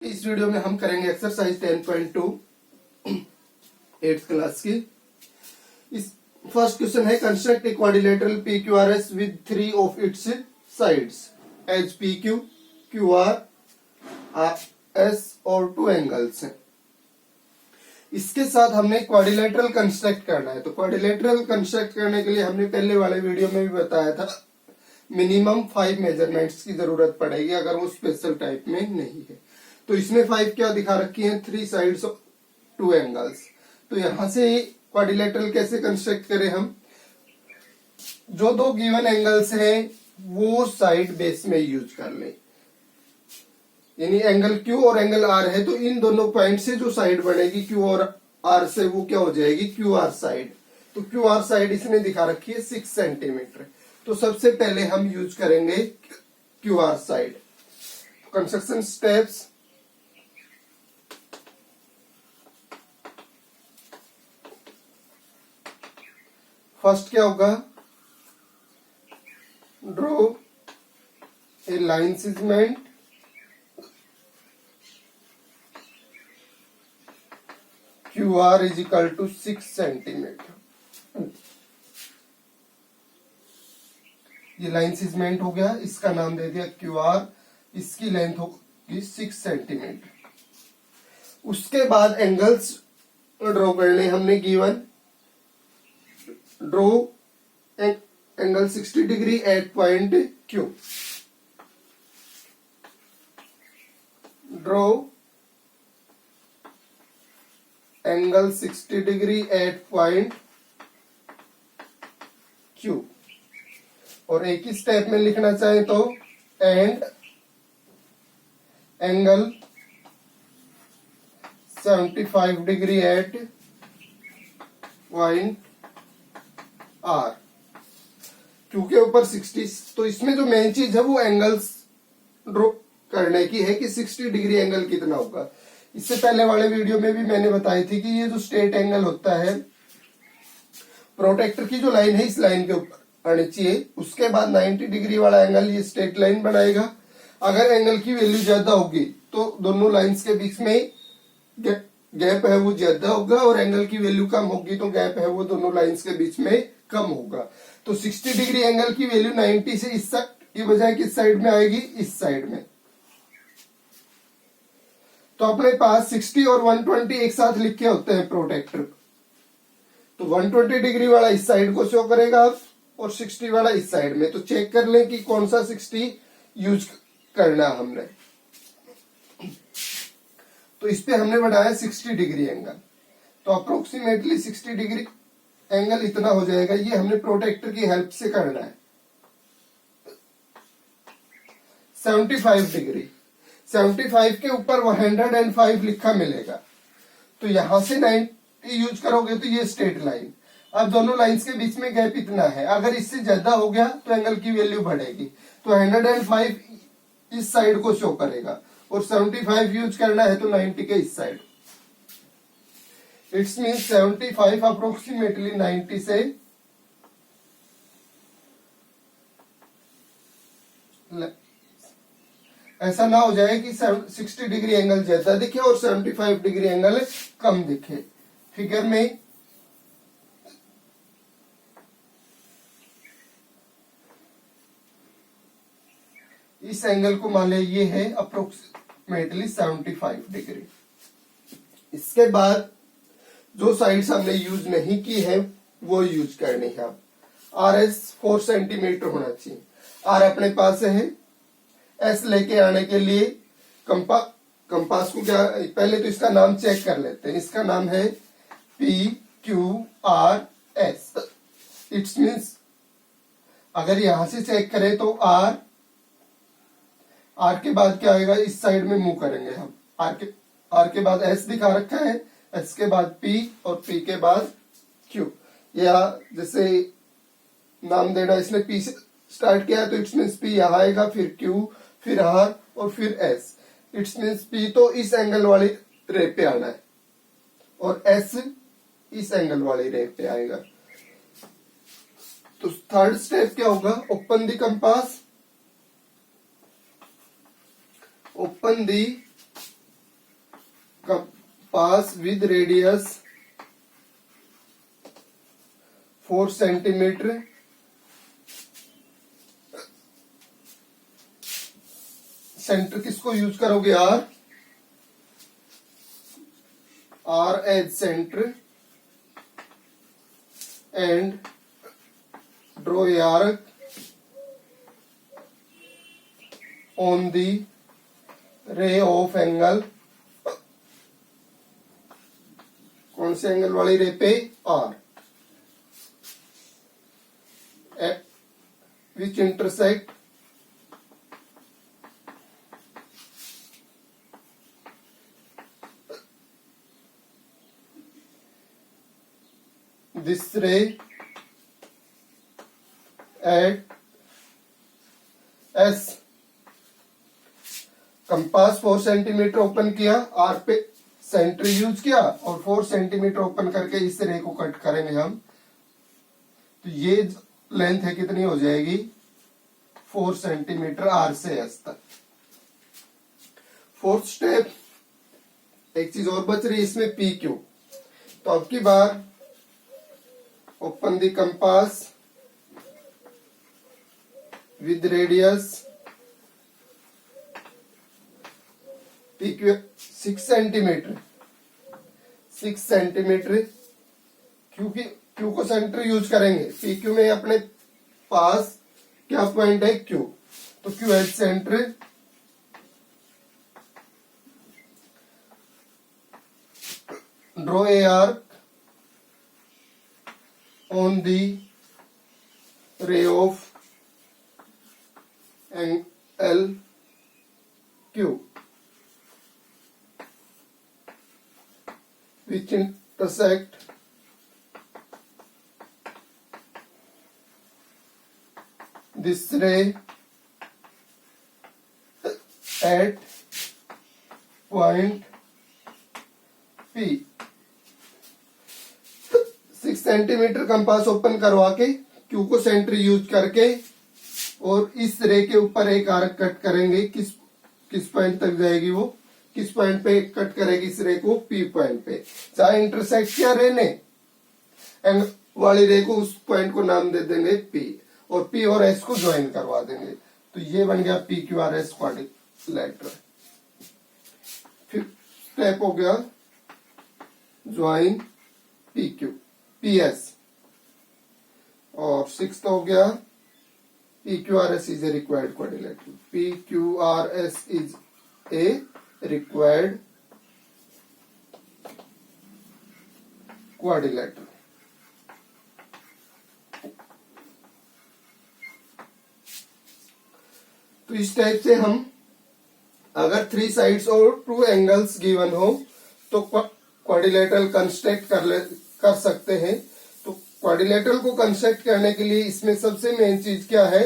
इस वीडियो में हम करेंगे एक्सरसाइज 10.2 8th क्लास की। इस फर्स्ट क्वेश्चन है construct a quadrilateral P Q R S with 3 of its sides as P Q Q R S और 2 एंगल्स हैं। इसके साथ हमने क्वाड्रिलेटरल कंस्ट्रक्ट करना है। तो क्वाड्रिलेटरल कंस्ट्रक्ट करने के लिए हमने पहले वाले वीडियो में भी बताया था मिनिमम 5 मेजरमेंट्स की जरूरत पड़ेगी अगर वो स्पेशल टाइप में नहीं है। तो इसमें 5 क्या दिखा रखी है, 3 साइड्स ऑफ 2 एंगल्स। तो यहां से क्वाड्रिलेटरल कैसे कंस्ट्रक्ट करें हम, जो 2 गिवन एंगल्स हैं वो साइड बेस में यूज कर लें। यानी एंगल Q और एंगल R है तो इन दोनों पॉइंट से जो साइड बनेगी Q और R से वो क्या हो जाएगी, QR साइड। तो QR साइड इसने दिखा रखी है 6 सेंटीमीटर। तो सबसे पहले हम यूज करेंगे QR side. Construction steps, first क्या होगा, draw a line segment QR is equal to 6 centimetre. ये लाइन सेगमेंट हो गया, इसका नाम दे दिया QR, इसकी लेंथ होगी 6 सेंटीमीटर। उसके बाद एंगल्स ड्रॉ करने हमने given, draw angle 60 degree at point Q, draw angle 60 degree at point Q। और एक ही स्टेप में लिखना चाहे तो and angle 75 degree at point R। Q के ऊपर 60, तो इसमें जो मेन चीज है वो एंगल्स ड्रॉ करने की है कि 60 डिग्री एंगल कितना होगा। इससे पहले वाले वीडियो में भी मैंने बताई थी कि ये जो स्ट्रेट एंगल होता है, प्रोटेक्टर की जो लाइन है इस लाइन के ऊपर आनी चाहिए। उसके बाद 90 डिग्री वाला एंगल ये स्ट्रेट लाइन बनाएगा। अगर एंगल की वैल्यू ज्यादा होगी तो दोनों लाइंस के बीच में गैप है वो ज्यादा होगा, और एंगल की वैल्यू कम होगी तो गैप है वो दोनों लाइंस के बीच में कम होगा। तो 60 डिग्री एंगल की वैल्यू 90 से इस साइड की बजाय किस साइड में आएगी, इस साइड में। तो अपने पास 60 और 120 एक साथ लिखे होते हैं प्रोटेक्टर। तो 120 डिग्री वाला इस साइड को शो करेगा और 60 वाला इस साइड में। तो चेक कर लें कि कौन सा 60 यूज करना हमने। तो इस पे हमने बढ़ाया 60 डिग्री एंगल, तो अप्रोक्सीमेटली 60 डिग्री एंगल इतना हो जाएगा। ये हमने प्रोटेक्टर की हेल्प से करना है। 75 डिग्री, 75 के ऊपर 105 लिखा मिलेगा। तो यहां से 90 यूज करोगे तो ये स्ट्रेट लाइन। अब दोनों लाइंस के बीच में गैप इतना है, अगर इससे ज्यादा हो गया तो एंगल की वैल्यू बढ़ेगी। तो 105 इस साइड को शो करेगा और 75 यूज करना है तो 90 के इस साइड। इट्स मीन 75 अप्रोक्सीमेटली 90 से ऐसा ना हो जाए कि 60 डिग्री एंगल ज्यादा दिखे और 75 डिग्री एंगल कम दिखे। फिगर में इस एंगल को मान ले ये है अप्रोक्सीमेटली 75 डिग्री। इसके बाद जो साइड्स हमने यूज नहीं की है वो यूज करनी है। RS 4 सेंटीमीटर होना चाहिए। R अपने पास है। S लेके आने के लिए कंपास को क्या, पहले तो इसका नाम चेक कर लेते हैं। इसका नाम है PQRS। इट्स मीन्स अगर यहां से चेक करें तो R के बाद क्या आएगा, इस साइड में मूव करेंगे हम। R के बाद S दिखा रखा है, S के बाद P और P के बाद Q। या जैसे नाम देना, इसने P से स्टार्ट किया तो इट्स मीन्स P यहाँ आएगा, फिर Q, फिर R और फिर S। इट्स मीन्स P तो इस एंगल वाली रे पे आना है और S इस एंगल वाली रे पे आएगा। तो थर्ड स्टेप क्या होगा, open the compass, open the pass with radius 4 centimeter centre किसको यूज करोगे R as center and draw a arc on the ray of angle, कौन से एंगल वाली रे पे R, which intersect this ray at S। Compass 4 centimetre open किया, R पे centre use किया और 4 सेंटीमीटर ओपन करके इस रे को कट करेंगे हम। तो ये लेंथ है कितनी हो जाएगी 4 सेंटीमीटर R से S तक। फोर्थ स्टेप, एक चीज और बच रही है इसमें PQ। तो अब की बार open the compass with radius PQ 6 centimetre, 6 centimetre, क्योंकि Q को सेंटर यूज करेंगे। PQ में अपने पास क्या पॉइंट है Q, तो Q as centre, draw a arc on the ray of angle Q which intersect this ray at point P। 6 centimetre compass open करवा के Q को सेंटर यूज करके और इस रे के ऊपर एक आर्क कट करेंगे। किस पॉइंट तक जाएगी वो, किस पॉइंट पे कट करेगी इस रे को, P पॉइंट पे। चाहे इंटरसेक्ट किया रे ने एंड वाली रे को, उस पॉइंट को नाम दे देंगे P और P और S को ज्वाइन करवा देंगे। तो ये बन गया PQRS क्वाड्रिलेटरल। फिफ्थ स्टेप हो गया ज्वाइन PS और सिक्स्थ हो गया PQRS is a required quadrilateral. PQRS is a required quadrilateral. तो इस टाइप से हम अगर 3 साइड्स और 2 एंगल्स गिवन हो तो क्वाड्रिलेटरल कंस्ट्रक्ट कर सकते हैं। तो क्वाड्रिलेटरल को कंस्ट्रक्ट करने के लिए इसमें सबसे मेन चीज क्या है,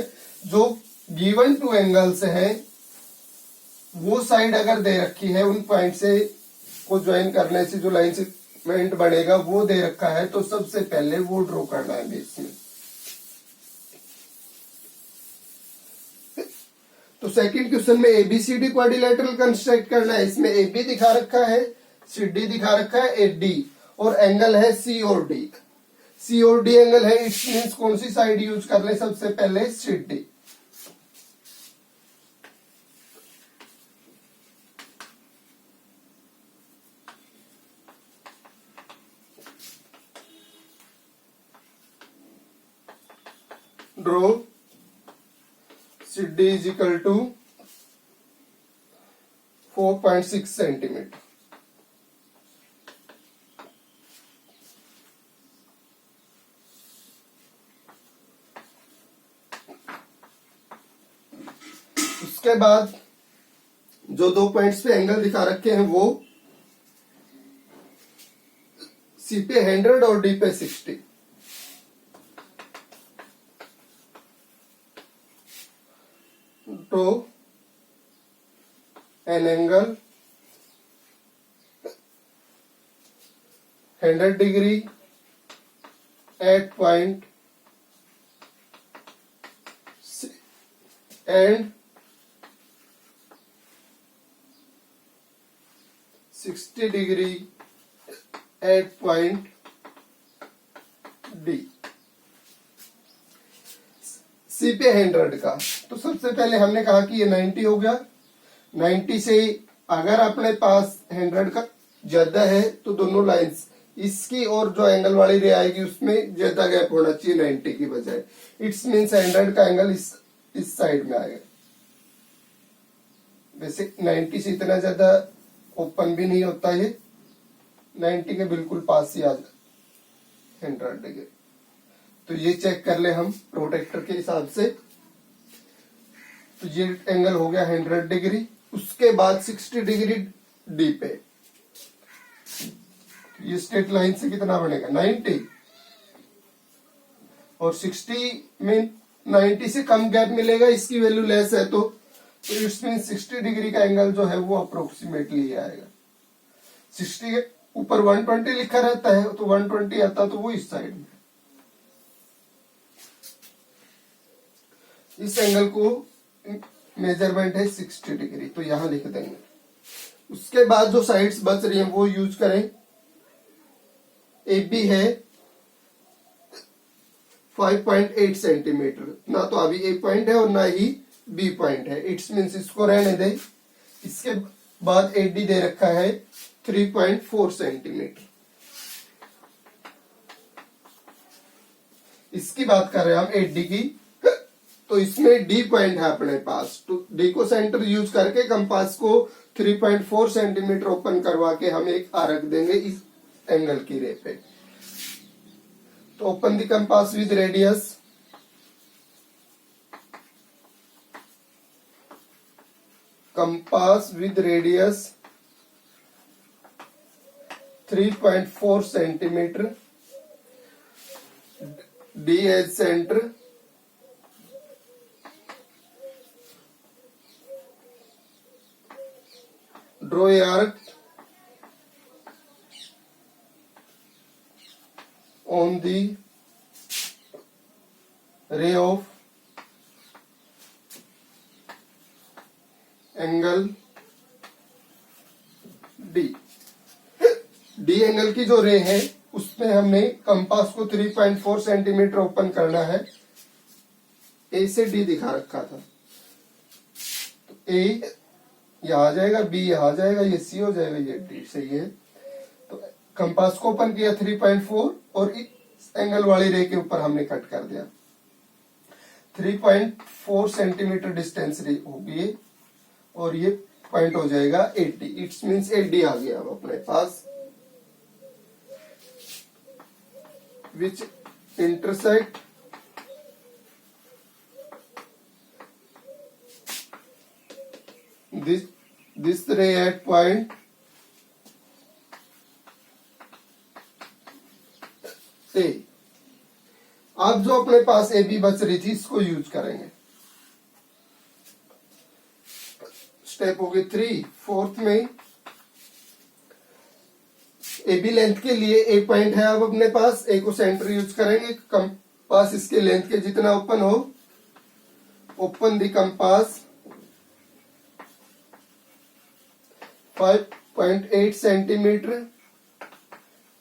जो गिवन 2 एंगल्स है वो साइड अगर दे रखी है, उन पॉइंट से को ज्वाइन करने से जो लाइन सेगमेंट बनेगा वो दे रखा है, तो सबसे पहले वो ड्रॉ करना है इसमें। तो सेकंड क्वेश्चन में ABCD क्वाड्रिलेटरल कंस्ट्रक्ट करना है। इसमें AB दिखा रखा है, CD दिखा रखा है, AD और एंगल है C और D। C और D एंगल है, इट मींस कौन सी साइड यूज कर ले, सबसे पहले CD। Draw CD is equal to 4.6 centimetre. उसके बाद जो 2 पॉइंट्स पे एंगल दिखा रखे हैं वो C पे 100 और D पे 60। तो an angle 100 degree at point C and 60 degree at point D. C पे 100 का, तो सबसे पहले हमने कहा कि ये 90 हो गया। 90 से अगर अपने पास 100 का ज्यादा है तो दोनों लाइंस, इसकी और जो एंगल वाली रे आएगी उसमें ज्यादा गैप होना चाहिए 90 की बजाय। इट्स मीन्स 100 का एंगल इस साइड में आएगा। वैसे 90 से इतना ज्यादा ओपन भी नहीं होता, ये 90 के बिल्कुल पास ही आ जाए 100 डिग्री। तो ये चेक कर ले हम प्रोटेक्टर के हिसाब से। तो ये एंगल हो गया 100 डिग्री। उसके बाद 60 डिग्री डी पे, ये स्ट्रेट लाइन से कितना बनेगा 90, और 60 में 90 से कम गैप मिलेगा, इसकी वैल्यू लेस है तो इट्स मीन 60 डिग्री का एंगल जो है वो अप्रोक्सीमेटली आएगा। 60 के ऊपर 120 लिखा रहता है तो 120 आता तो वो इस साइड में। इस एंगल को मेजरमेंट है 60 डिग्री, तो यहां लिख देंगे। उसके बाद जो साइड्स बच रही हैं वो यूज करें। ए बी है 5.8 सेंटीमीटर, ना तो अभी ए पॉइंट है और ना ही बी पॉइंट है, इट्स मीन्स इसको रहने दे। इसके बाद ए डी दे रखा है 3.4 सेंटीमीटर। इसकी बात कर रहे हैं हम ए डी की, तो इसमें डी पॉइंट है अपने पास, तो डी को सेंटर यूज करके कंपास को 3.4 सेंटीमीटर ओपन करवा के हम एक आर्क देंगे इस एंगल की रे पे। तो open the compass with radius, compass with radius 3.4 centimetre, D as centre, draw a arc on the ray of angle D। D angle की जो रे है उसमें हमने कंपास को 3.4 सेंटीमीटर ओपन करना है। ए से डी दिखा रखा था, तो ए यहां आ जाएगा, बी यहां आ जाएगा, ये सी हो जाएगा, ये डी सही है। तो कंपास को ओपन किया 3.4 और इस एंगल वाली रे के ऊपर हमने कट कर दिया। 3.4 सेंटीमीटर डिस्टेंस होगी और ये पॉइंट हो जाएगा 80। इट्स मीन्स 80 आ गया अब अपने पास, which intersect this ray at point A। अब जो अपने पास ए बी बच रही थी इसको यूज करेंगे। स्टेप हो गई 3। फोर्थ में ए बी लेंथ के लिए ए पॉइंट है अब अपने पास, ए को सेंटर यूज करेंगे। कंपास इसके लेंथ के जितना ओपन हो, open the compass 5.8 centimetre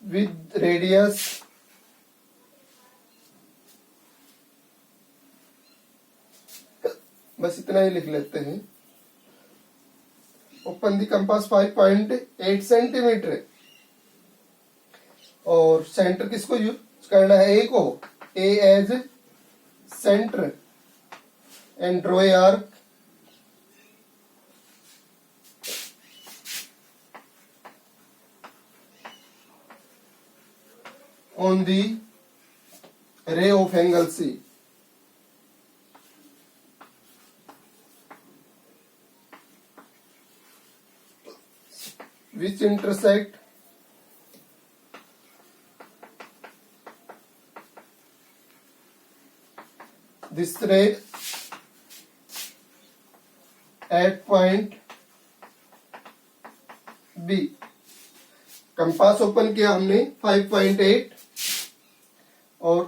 with radius बस इतना ही लिख लेते हैं। ओपन द कंपास 5.8 सेंटीमीटर और सेंटर किसको यूज करना है, ए को, A as centre and draw a arc on the ray of angle C। which intersect this ray at point B। Compass open किया हमने 5.8 और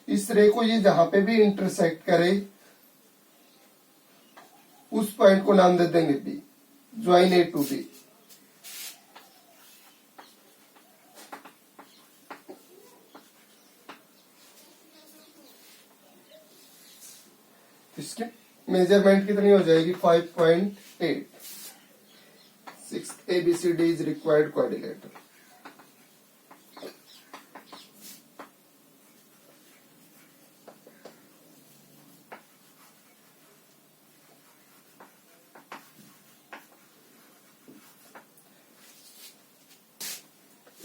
इस रे को ये जहां पे भी इंटरसेक्ट करे उस पॉइंट को नाम दे देंगे B, join A to B. इसकी मेजरमेंट कितनी हो जाएगी 5.8. Sixth ABCD is required quadrilateral.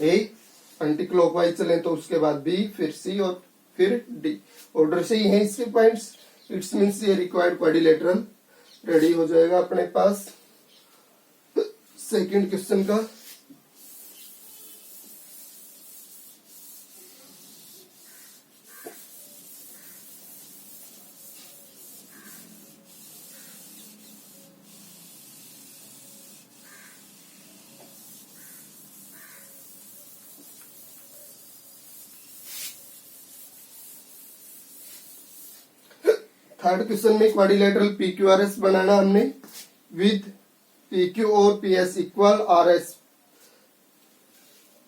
A anticlockwise चले तो उसके बाद बी, फिर सी और फिर डी. ऑर्डर से ही है इसके पॉइंट्स. इट्स मीन्स ये रिक्वायर्ड क्वाड्रिलेटरल रेडी हो जाएगा अपने पास. सेकंड क्वेश्चन का थर्ड क्वेश्चन में क्वाड्रिलेटरल PQRS बनाना हमने विद PQ और PS equal RS.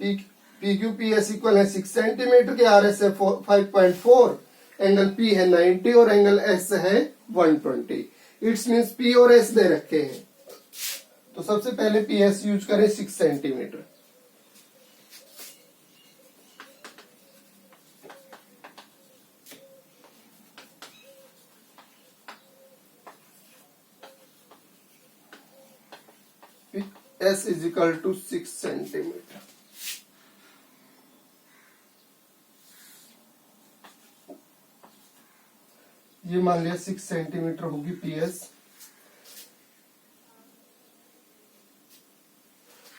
PQ PS equal है 6 सेंटीमीटर के, RS है 5.4, एंगल P है 90 और एंगल S है 120. इट्स मीन्स P और S दे रखे हैं. तो सबसे पहले PS यूज करें 6 centimetre. S is equal to 6 centimetre. ये मान लिया 6 सेंटीमीटर होगी PS.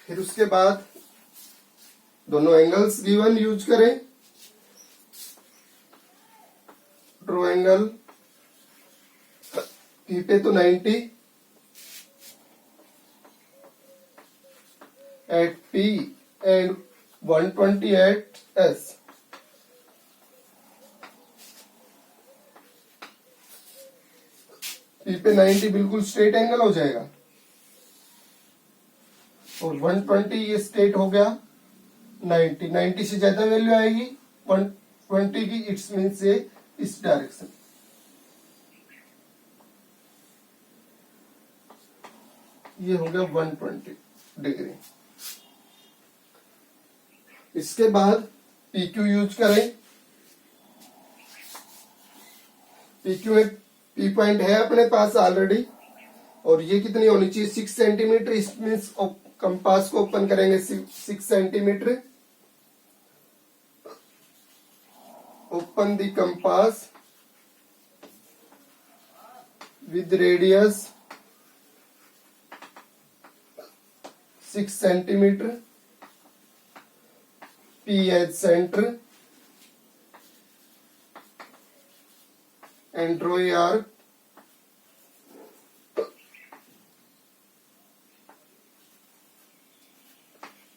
फिर उसके बाद दोनों एंगल्स गिवन यूज करें. ड्रॉ एंगल P पे तो 90 at P and 120 at S. P पे 90 बिल्कुल स्ट्रेट एंगल हो जाएगा और 120 ये स्ट्रेट हो गया 90 से ज्यादा वैल्यू आएगी 120 की. इट्स मीन्स ये इस डायरेक्शन. ये हो गया 120 डिग्री. इसके बाद PQ यूज करें. PQ में P पॉइंट है अपने पास ऑलरेडी और ये कितनी होनी चाहिए 6 सेंटीमीटर. इस मीन्स कंपास को ओपन करेंगे 6 centimetre. Open the compass with radius 6 centimetre. P as center and draw a arc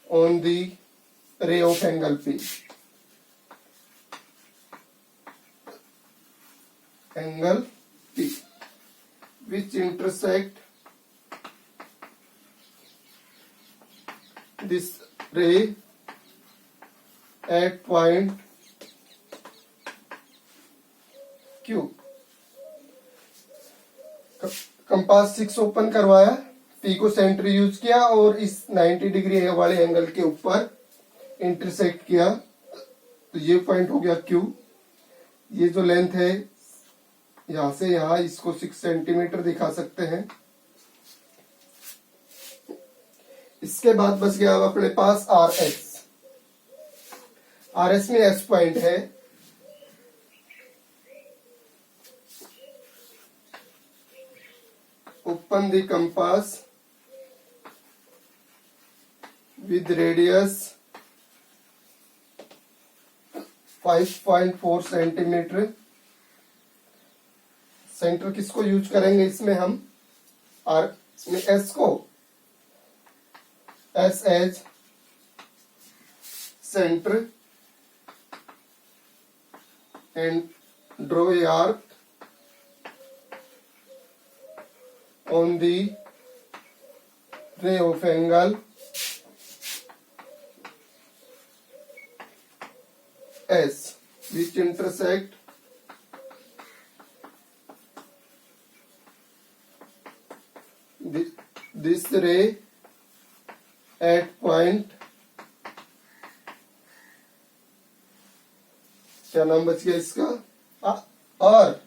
on the ray of angle P. Angle P which intersect this ray at point Q. Compass 6 open करवाया, P को centre use किया और इस 90 degree वाले angle के ऊपर intersect किया. तो ये पॉइंट हो गया Q. ये जो लेंथ है यहां से यहां इसको 6 सेंटीमीटर दिखा सकते हैं. इसके बाद बच गया अब अपने पास RS. RS में S पॉइंट है. Open the compass with radius 5.4 centimetre. Centre किसको यूज करेंगे इसमें हम इसमें S को. S as centre and draw a arc on the ray of angle S which intersect this रे एट पॉइंट, क्या नाम बच गया इसका, और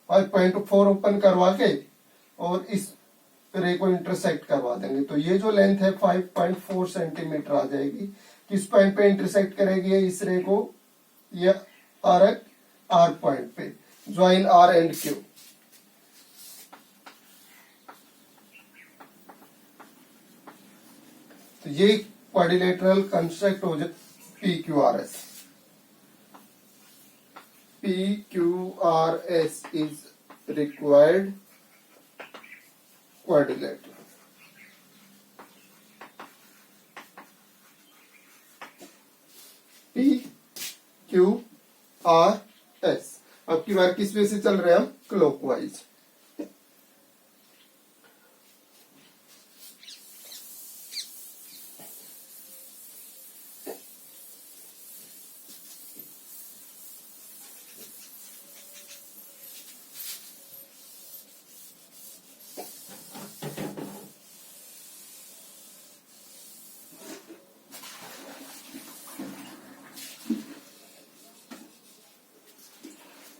पॉइंट 4 ओपन करवा के और इस रे को इंटरसेक्ट करवा देंगे। तो ये जो लेंथ है 5.4 सेंटीमीटर आ जाएगी। किस पॉइंट पे इंटरसेक्ट करेगी इस रे को, ये आर पॉइंट पे, ज्वाइन आर एंड क्यू। तो ये क्वाड्रिलेटरल कंस्ट्रक्ट हो जाए P Q R S. PQRS is required quadrilateral. PQRS। अब की बार किस वे से चल रहे हैं हम, क्लॉकवाइज।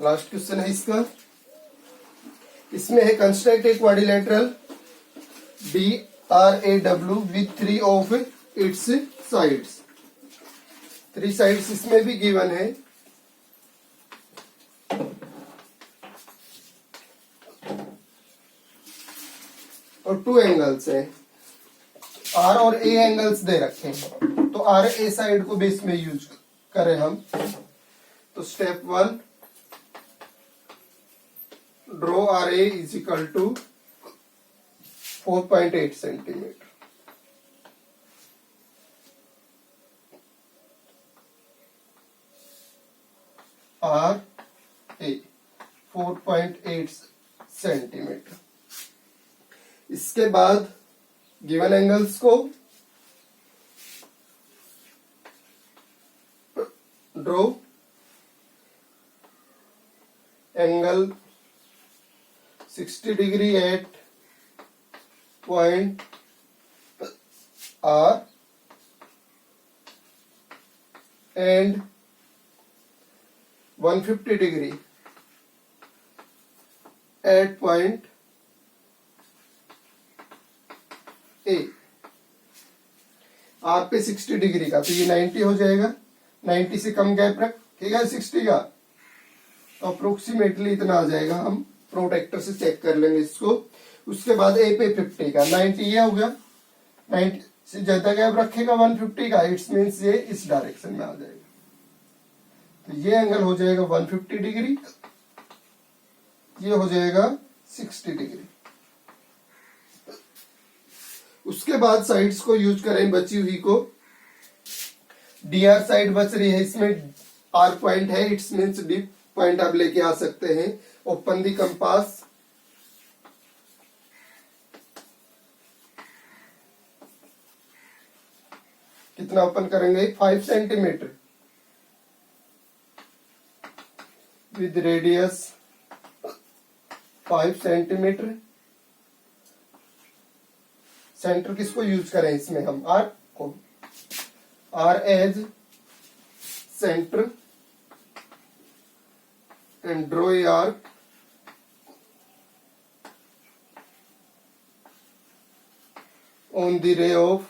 लास्ट क्वेश्चन है इसका, इसमें है construct a quadrilateral DRAW with 3 of its sides. 3 sides इसमें भी गिवन है। और 2 एंगल्स है, R और A एंगल्स दे रखे हैं। तो RA साइड को बेस में यूज करें हम। तो step 1, draw RA is equal to 4.8 centimetre. RA 4.8 centimetre. इसके बाद गिवन एंगल्स को draw, angle 60 degree at point R and 150 degree at point A। R पे 60 डिग्री का, तो ये 90 हो जाएगा। 90 से कम गैप रखेगा 60 का, तो अप्रोक्सीमेटली इतना आ जाएगा। हम प्रोटेक्टर से चेक कर लेंगे इसको। उसके बाद A पे 50 का, 90 ये हो गया। 90 से ज्यादा गैप रखेगा 150 का, इट्स मीन्स ये इस डायरेक्शन में आ जाएगा। तो ये एंगल हो जाएगा 150 डिग्री, ये हो जाएगा 60 डिग्री। उसके बाद साइड्स को यूज करें बची हुई को। DR साइड बच रही है, इसमें R पॉइंट है, इट्स मीन्स D पॉइंट आप लेके आ सकते हैं। ओपन दी कंपास, कितना ओपन करेंगे, 5 centimetre with radius 5 centimetre. Centre किसको यूज करें इसमें हम, R को, R as centre and draw a arc on the ray of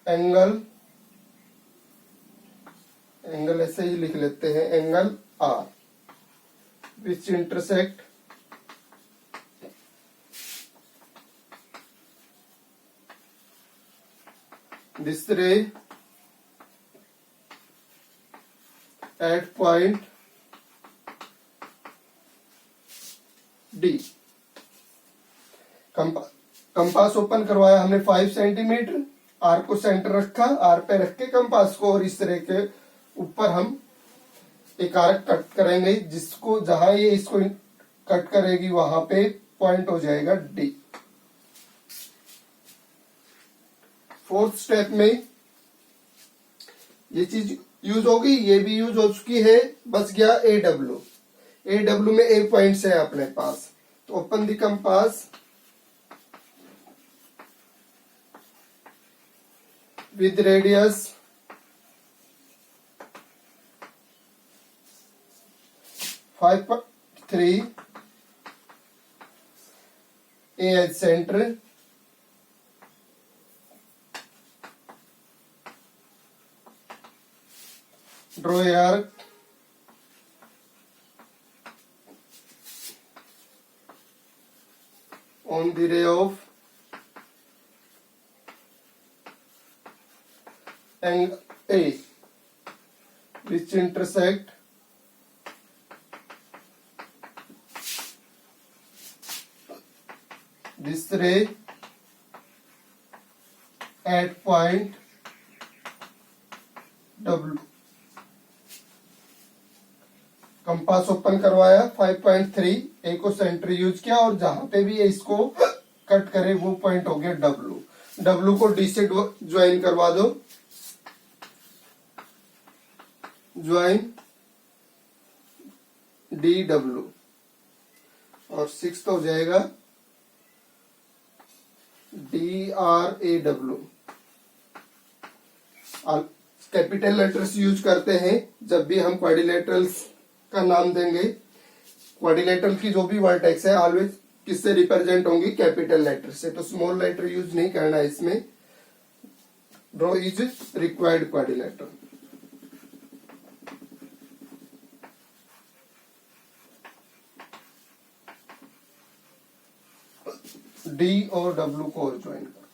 angle ऐसे ही लिख लेते हैं, angle R which intersect this ray at point D। Compass open करवाया हमने 5 सेंटीमीटर, आर को सेंटर रखा, आर पे रख के कंपास को, और इस तरह के ऊपर हम एक आर्क कट करेंगे, जिसको जहां ये इसको कट करेगी वहां पे पॉइंट हो जाएगा डी। 4th स्टेप में ये चीज यूज होगी, ये भी यूज हो चुकी है, बच गया ए डब्ल्यू। ए डब्ल्यू में ए पॉइंट्स है अपने पास, तो open the compass with radius 5.3, A as center, draw a arc on the ray of angle A which intersect this ray at point W। Compass open करवाया, 5.3, ए को centre use किया और जहां पे भी इसको कट करे वो पॉइंट हो गया डब्ल्यू। डब्ल्यू को डी से ज्वाइन करवा दो, ज्वाइन डी डब्ल्यू, और 6 हो जाएगा D R A W. Capital letters use करते हैं जब भी हम क्वाड्रिलेटरल्स का नाम देंगे। क्वाड्रिलेटरल की जो भी वर्टेक्स है ऑलवेज किससे रिप्रेजेंट होंगी, कैपिटल लेटर से, तो स्मॉल लेटर यूज नहीं करना है इसमें। Draw is required quadrilateral. D और डब्ल्यू को और ज्वाइन करो।